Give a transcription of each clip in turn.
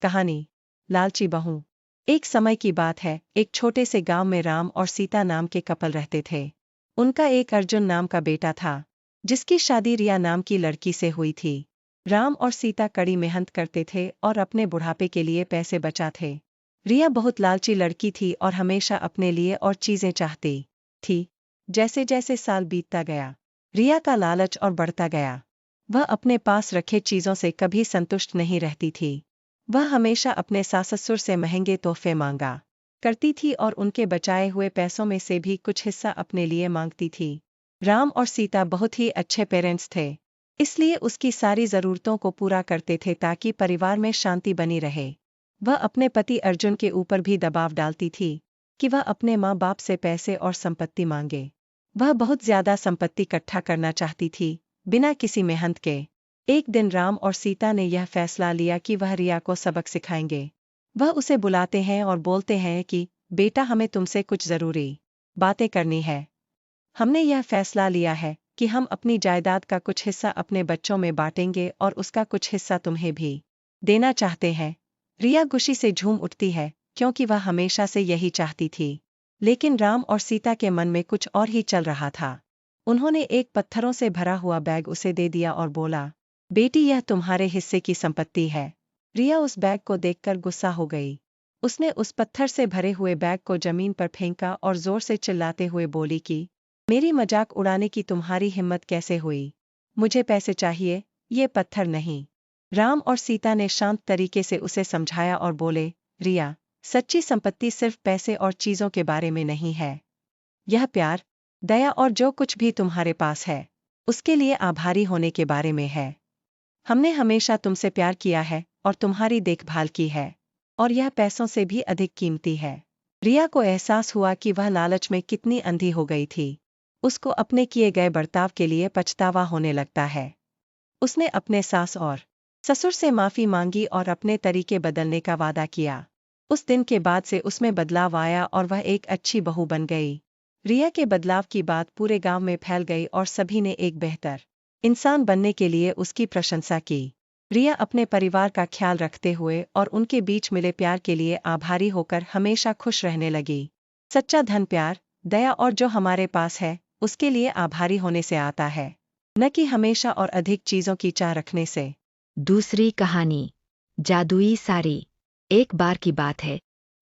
कहानी लालची बहू। एक समय की बात है, एक छोटे से गांव में राम और सीता नाम के कपल रहते थे। उनका एक अर्जुन नाम का बेटा था, जिसकी शादी रिया नाम की लड़की से हुई थी। राम और सीता कड़ी मेहनत करते थे और अपने बुढ़ापे के लिए पैसे बचाते थे। रिया बहुत लालची लड़की थी और हमेशा अपने लिए और चीजें चाहती थी। जैसे जैसे साल बीतता गया, रिया का लालच और बढ़ता गया। वह अपने पास रखे चीजों से कभी संतुष्ट नहीं रहती थी। वह हमेशा अपने सास-ससुर से महंगे तोहफे मांगा करती थी और उनके बचाए हुए पैसों में से भी कुछ हिस्सा अपने लिए मांगती थी। राम और सीता बहुत ही अच्छे पेरेंट्स थे, इसलिए उसकी सारी जरूरतों को पूरा करते थे ताकि परिवार में शांति बनी रहे। वह अपने पति अर्जुन के ऊपर भी दबाव डालती थी कि वह अपने माँ बाप से पैसे और संपत्ति मांगे। वह बहुत ज्यादा संपत्ति इकट्ठा करना चाहती थी, बिना किसी मेहनत के। एक दिन राम और सीता ने यह फैसला लिया कि वह रिया को सबक सिखाएंगे। वह उसे बुलाते हैं और बोलते हैं कि बेटा, हमें तुमसे कुछ जरूरी बातें करनी है। हमने यह फैसला लिया है कि हम अपनी जायदाद का कुछ हिस्सा अपने बच्चों में बांटेंगे और उसका कुछ हिस्सा तुम्हें भी देना चाहते हैं। रिया खुशी से झूम उठती है, क्योंकि वह हमेशा से यही चाहती थी। लेकिन राम और सीता के मन में कुछ और ही चल रहा था। उन्होंने एक पत्थरों से भरा हुआ बैग उसे दे दिया और बोला, बेटी, यह तुम्हारे हिस्से की संपत्ति है। रिया उस बैग को देखकर गुस्सा हो गई। उसने उस पत्थर से भरे हुए बैग को जमीन पर फेंका और जोर से चिल्लाते हुए बोली कि मेरी मजाक उड़ाने की तुम्हारी हिम्मत कैसे हुई? मुझे पैसे चाहिए, ये पत्थर नहीं। राम और सीता ने शांत तरीके से उसे समझाया और बोले, रिया, सच्ची संपत्ति सिर्फ पैसे और चीजों के बारे में नहीं है। यह प्यार, दया और जो कुछ भी तुम्हारे पास है, उसके लिए आभारी होने के बारे में है। हमने हमेशा तुमसे प्यार किया है और तुम्हारी देखभाल की है, और यह पैसों से भी अधिक कीमती है। रिया को एहसास हुआ कि वह लालच में कितनी अंधी हो गई थी। उसको अपने किए गए बर्ताव के लिए पछतावा होने लगता है। उसने अपने सास और ससुर से माफी मांगी और अपने तरीके बदलने का वादा किया। उस दिन के बाद से उसमें बदलाव आया और वह एक अच्छी बहू बन गई। रिया के बदलाव की बात पूरे गांव में फैल गई और सभी ने एक बेहतर इंसान बनने के लिए उसकी प्रशंसा की। रिया अपने परिवार का ख्याल रखते हुए और उनके बीच मिले प्यार के लिए आभारी होकर हमेशा खुश रहने लगी। सच्चा धन प्यार, दया और जो हमारे पास है, उसके लिए आभारी होने से आता है, न कि हमेशा और अधिक चीजों की चाह रखने से। दूसरी कहानी, जादुई साड़ी। एक बार की बात है,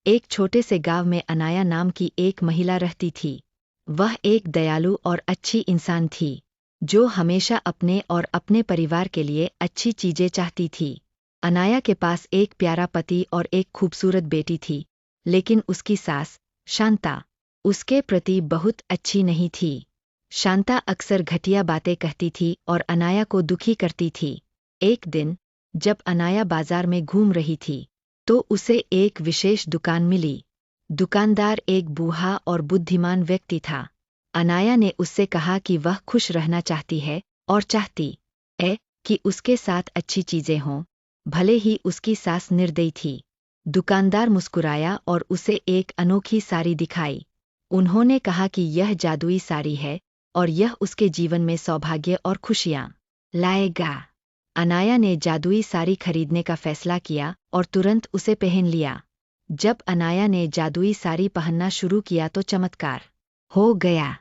एक छोटे से गांव में अनाया नाम की एक महिला रहती थी। वह एक दयालु और अच्छी इंसान थी, जो हमेशा अपने और अपने परिवार के लिए अच्छी चीजें चाहती थी। अनाया के पास एक प्यारा पति और एक खूबसूरत बेटी थी, लेकिन उसकी सास, शांता, उसके प्रति बहुत अच्छी नहीं थी। शांता अक्सर घटिया बातें कहती थी और अनाया को दुखी करती थी। एक दिन, जब अनाया बाजार में घूम रही थी, तो उसे एक विशेष दुकान मिली। दुकानदार एक बूढ़ा और बुद्धिमान व्यक्ति था। अनाया ने उससे कहा कि वह खुश रहना चाहती है और चाहती है कि उसके साथ अच्छी चीजें हों, भले ही उसकी सास निर्दयी थी। दुकानदार मुस्कुराया और उसे एक अनोखी साड़ी दिखाई। उन्होंने कहा कि यह जादुई साड़ी है और यह उसके जीवन में सौभाग्य और खुशियां लाएगा। अनाया ने जादुई साड़ी खरीदने का फैसला किया और तुरंत उसे पहन लिया। जब अनाया ने जादुई साड़ी पहनना शुरू किया तो चमत्कार हो गया।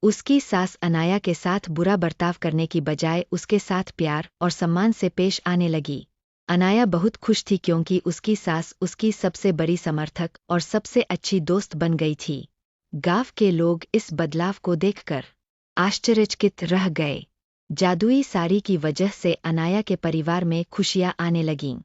उसकी सास अनाया के साथ बुरा बर्ताव करने की बजाय उसके साथ प्यार और सम्मान से पेश आने लगी। अनाया बहुत खुश थी क्योंकि उसकी सास उसकी सबसे बड़ी समर्थक और सबसे अच्छी दोस्त बन गई थी। गांव के लोग इस बदलाव को देखकर आश्चर्यचकित रह गए। जादुई साड़ी की वजह से अनाया के परिवार में खुशियां आने लगीं।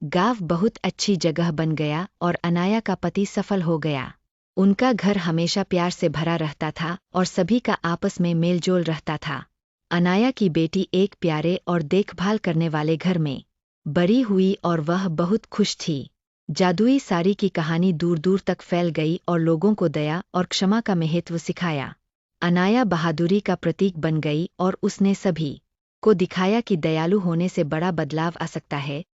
गांव बहुत अच्छी जगह बन गया और अनाया का पति सफल हो गया। उनका घर हमेशा प्यार से भरा रहता था और सभी का आपस में मेलजोल रहता था। अनाया की बेटी एक प्यारे और देखभाल करने वाले घर में बड़ी हुई और वह बहुत खुश थी। जादुई साड़ी की कहानी दूर दूर तक फैल गई और लोगों को दया और क्षमा का महत्व सिखाया। अनाया बहादुरी का प्रतीक बन गई और उसने सभी को दिखाया कि दयालु होने से बड़ा बदलाव आ सकता है,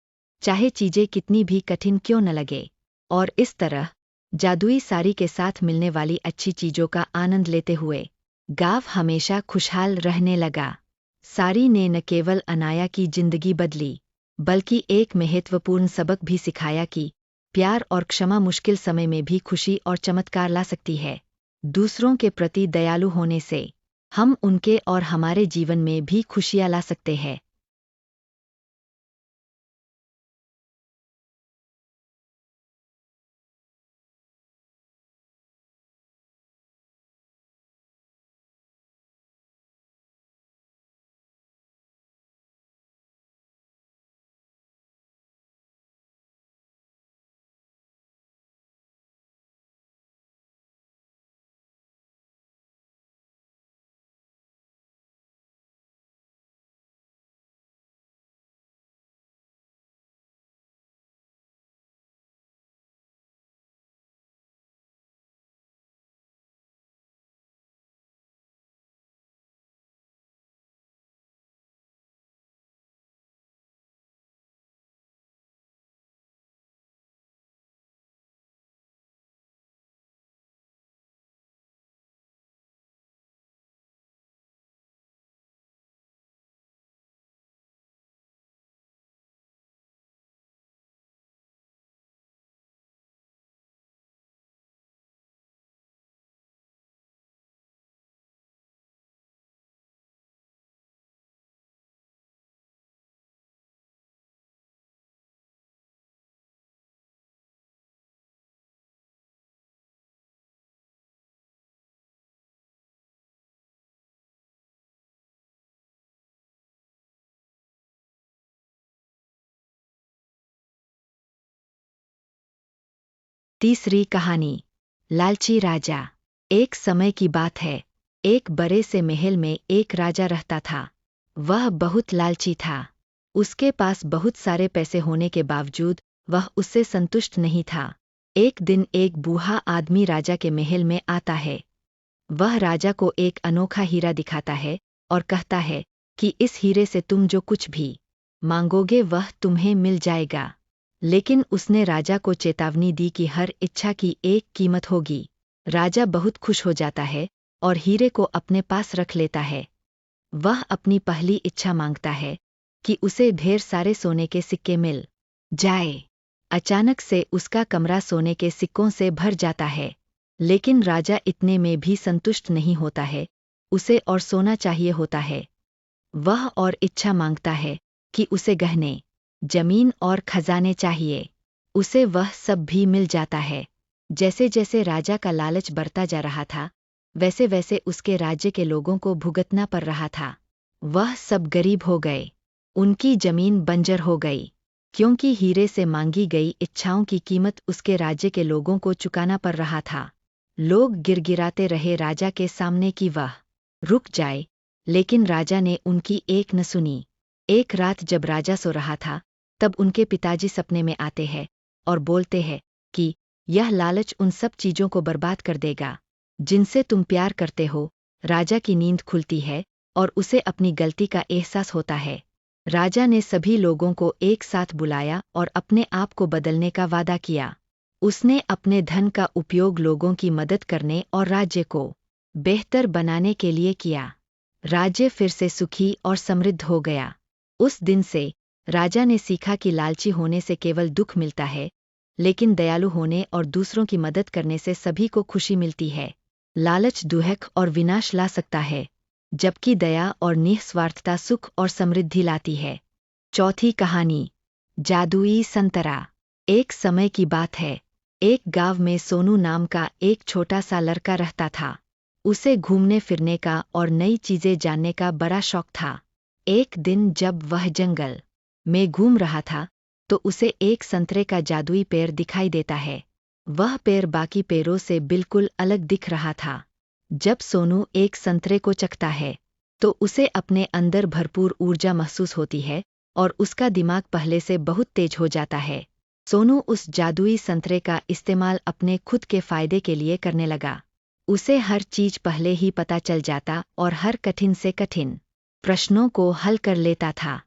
चाहे चीजें कितनी भी कठिन क्यों न लगे। और इस तरह जादुई साड़ी के साथ मिलने वाली अच्छी चीजों का आनंद लेते हुए गांव हमेशा खुशहाल रहने लगा। साड़ी ने न केवल अनाया की जिंदगी बदली, बल्कि एक महत्वपूर्ण सबक भी सिखाया कि प्यार और क्षमा मुश्किल समय में भी खुशी और चमत्कार ला सकती है। दूसरों के प्रति दयालु होने से हम उनके और हमारे जीवन में भी खुशियां ला सकते हैं। तीसरी कहानी, लालची राजा। एक समय की बात है, एक बड़े से महल में एक राजा रहता था। वह बहुत लालची था। उसके पास बहुत सारे पैसे होने के बावजूद वह उससे संतुष्ट नहीं था। एक दिन एक बूढ़ा आदमी राजा के महल में आता है। वह राजा को एक अनोखा हीरा दिखाता है और कहता है कि इस हीरे से तुम जो कुछ भी मांगोगे वह तुम्हें मिल जाएगा। लेकिन उसने राजा को चेतावनी दी कि हर इच्छा की एक कीमत होगी। राजा बहुत खुश हो जाता है और हीरे को अपने पास रख लेता है। वह अपनी पहली इच्छा मांगता है कि उसे ढेर सारे सोने के सिक्के मिल जाए। अचानक से उसका कमरा सोने के सिक्कों से भर जाता है। लेकिन राजा इतने में भी संतुष्ट नहीं होता है, उसे और सोना चाहिए होता है। वह और इच्छा मांगता है कि उसे गहने, जमीन और खजाने चाहिए। उसे वह सब भी मिल जाता है। जैसे जैसे राजा का लालच बढ़ता जा रहा था, वैसे वैसे उसके राज्य के लोगों को भुगतना पड़ रहा था। वह सब गरीब हो गए। उनकी जमीन बंजर हो गई, क्योंकि हीरे से मांगी गई इच्छाओं की कीमत उसके राज्य के लोगों को चुकाना पड़ रहा था। लोग गिड़गिड़ाते रहे राजा के सामने कि वह रुक जाए, लेकिन राजा ने उनकी एक न सुनी। एक रात जब राजा सो रहा था, तब उनके पिताजी सपने में आते हैं और बोलते हैं कि यह लालच उन सब चीजों को बर्बाद कर देगा जिनसे तुम प्यार करते हो। राजा की नींद खुलती है और उसे अपनी गलती का एहसास होता है। राजा ने सभी लोगों को एक साथ बुलाया और अपने आप को बदलने का वादा किया। उसने अपने धन का उपयोग लोगों की मदद करने और राज्य को बेहतर बनाने के लिए किया। राज्य फिर से सुखी और समृद्ध हो गया। उस दिन से राजा ने सीखा कि लालची होने से केवल दुख मिलता है, लेकिन दयालु होने और दूसरों की मदद करने से सभी को खुशी मिलती है। लालच दुख और विनाश ला सकता है, जबकि दया और निस्वार्थता सुख और समृद्धि लाती है। चौथी कहानी, जादुई संतरा। एक समय की बात है, एक गांव में सोनू नाम का एक छोटा सा लड़का रहता था। उसे घूमने फिरने का और नई चीजें जानने का बड़ा शौक था। एक दिन जब वह जंगल में घूम रहा था, तो उसे एक संतरे का जादुई पेड़ दिखाई देता है। वह पेड़ बाकी पेड़ों से बिल्कुल अलग दिख रहा था। जब सोनू एक संतरे को चखता है, तो उसे अपने अंदर भरपूर ऊर्जा महसूस होती है और उसका दिमाग पहले से बहुत तेज हो जाता है। सोनू उस जादुई संतरे का इस्तेमाल अपने खुद के फायदे के लिए करने लगा। उसे हर चीज पहले ही पता चल जाता और हर कठिन से कठिन प्रश्नों को हल कर लेता था।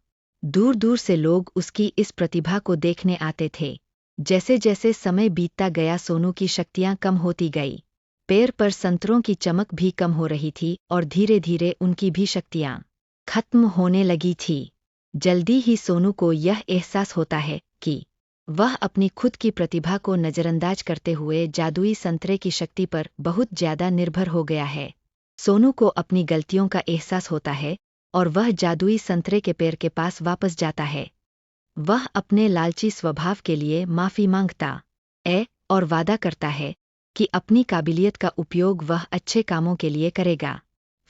दूर दूर से लोग उसकी इस प्रतिभा को देखने आते थे। जैसे जैसे समय बीतता गया, सोनू की शक्तियां कम होती गई। पेड़ पर संतरों की चमक भी कम हो रही थी और धीरे धीरे उनकी भी शक्तियां खत्म होने लगी थी। जल्दी ही सोनू को यह एहसास होता है कि वह अपनी खुद की प्रतिभा को नज़रअंदाज करते हुए जादुई संतरे की शक्ति पर बहुत ज्यादा निर्भर हो गया है। सोनू को अपनी गलतियों का एहसास होता है और वह जादुई संतरे के पेड़ के पास वापस जाता है। वह अपने लालची स्वभाव के लिए माफी मांगता है और वादा करता है कि अपनी काबिलियत का उपयोग वह अच्छे कामों के लिए करेगा।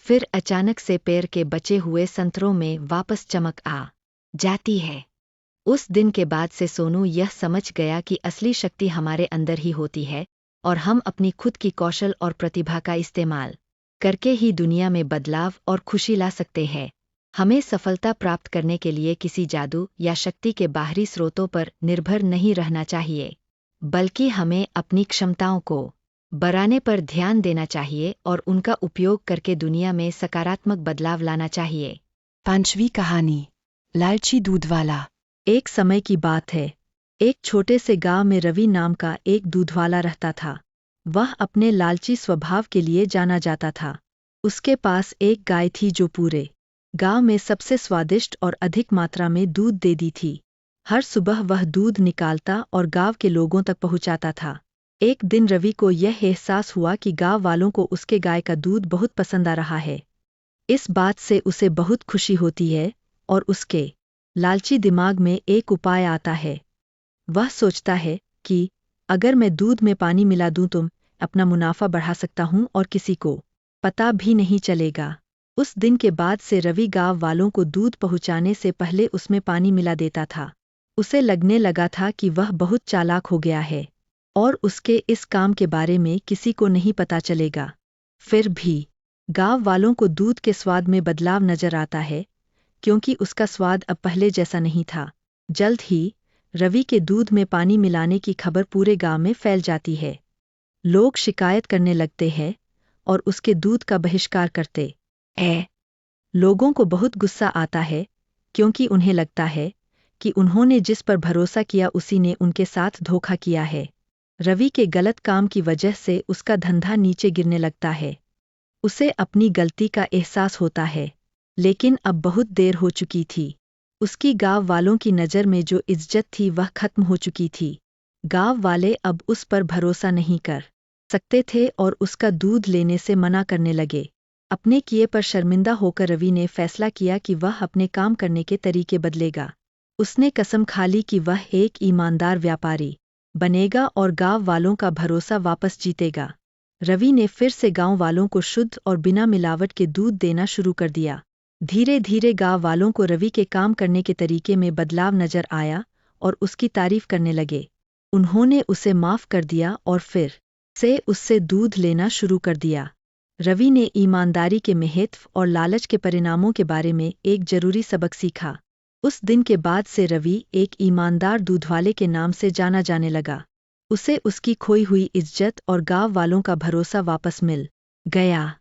फिर अचानक से पेड़ के बचे हुए संतरों में वापस चमक आ जाती है। उस दिन के बाद से सोनू यह समझ गया कि असली शक्ति हमारे अंदर ही होती है और हम अपनी खुद की कौशल और प्रतिभा का इस्तेमाल करके ही दुनिया में बदलाव और खुशी ला सकते हैं। हमें सफलता प्राप्त करने के लिए किसी जादू या शक्ति के बाहरी स्रोतों पर निर्भर नहीं रहना चाहिए, बल्कि हमें अपनी क्षमताओं को बढ़ाने पर ध्यान देना चाहिए और उनका उपयोग करके दुनिया में सकारात्मक बदलाव लाना चाहिए। 5वीं कहानी, लालची दूध वाला। एक समय की बात है। एक छोटे से गांव में रवि नाम का एक दूधवाला रहता था। वह अपने लालची स्वभाव के लिए जाना जाता था। उसके पास एक गाय थी जो पूरे गांव में सबसे स्वादिष्ट और अधिक मात्रा में दूध देती थी। हर सुबह वह दूध निकालता और गांव के लोगों तक पहुंचाता था। एक दिन रवि को यह एहसास हुआ कि गांव वालों को उसके गाय का दूध बहुत पसंद आ रहा है। इस बात से उसे बहुत खुशी होती है और उसके लालची दिमाग में एक उपाय आता है। वह सोचता है कि अगर मैं दूध में पानी मिला दूं तो अपना मुनाफा बढ़ा सकता हूं और किसी को पता भी नहीं चलेगा। उस दिन के बाद से रवि गांव वालों को दूध पहुंचाने से पहले उसमें पानी मिला देता था। उसे लगने लगा था कि वह बहुत चालाक हो गया है और उसके इस काम के बारे में किसी को नहीं पता चलेगा। फिर भी गांव वालों को दूध के स्वाद में बदलाव नजर आता है, क्योंकि उसका स्वाद अब पहले जैसा नहीं था। जल्द ही रवि के दूध में पानी मिलाने की खबर पूरे गांव में फैल जाती है। लोग शिकायत करने लगते हैं और उसके दूध का बहिष्कार करते हैं। लोगों को बहुत गुस्सा आता है, क्योंकि उन्हें लगता है कि उन्होंने जिस पर भरोसा किया उसी ने उनके साथ धोखा किया है। रवि के गलत काम की वजह से उसका धंधा नीचे गिरने लगता है। उसे अपनी गलती का एहसास होता है, लेकिन अब बहुत देर हो चुकी थी। उसकी गांव वालों की नज़र में जो इज्जत थी वह खत्म हो चुकी थी। गांव वाले अब उस पर भरोसा नहीं कर सकते थे और उसका दूध लेने से मना करने लगे। अपने किए पर शर्मिंदा होकर रवि ने फैसला किया कि वह अपने काम करने के तरीके बदलेगा। उसने कसम खा ली कि वह एक ईमानदार व्यापारी बनेगा और गांव वालों का भरोसा वापस जीतेगा। रवि ने फिर से गांव वालों को शुद्ध और बिना मिलावट के दूध देना शुरू कर दिया। धीरे धीरे गांव वालों को रवि के काम करने के तरीके में बदलाव नजर आया और उसकी तारीफ करने लगे। उन्होंने उसे माफ कर दिया और फिर से उससे दूध लेना शुरू कर दिया। रवि ने ईमानदारी के महत्व और लालच के परिणामों के बारे में एक जरूरी सबक सीखा। उस दिन के बाद से रवि एक ईमानदार दूधवाले के नाम से जाना जाने लगा। उसे उसकी खोई हुई इज्जत और गांव वालों का भरोसा वापस मिल गया।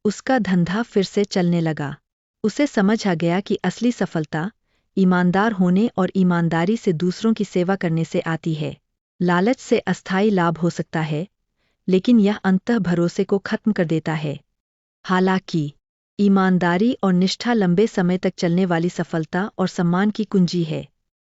उसका धंधा फिर से चलने लगा। उसे समझ आ गया कि असली सफलता ईमानदार होने और ईमानदारी से दूसरों की सेवा करने से आती है। लालच से अस्थायी लाभ हो सकता है, लेकिन यह अंततः भरोसे को खत्म कर देता है। हालांकि ईमानदारी और निष्ठा लंबे समय तक चलने वाली सफलता और सम्मान की कुंजी है।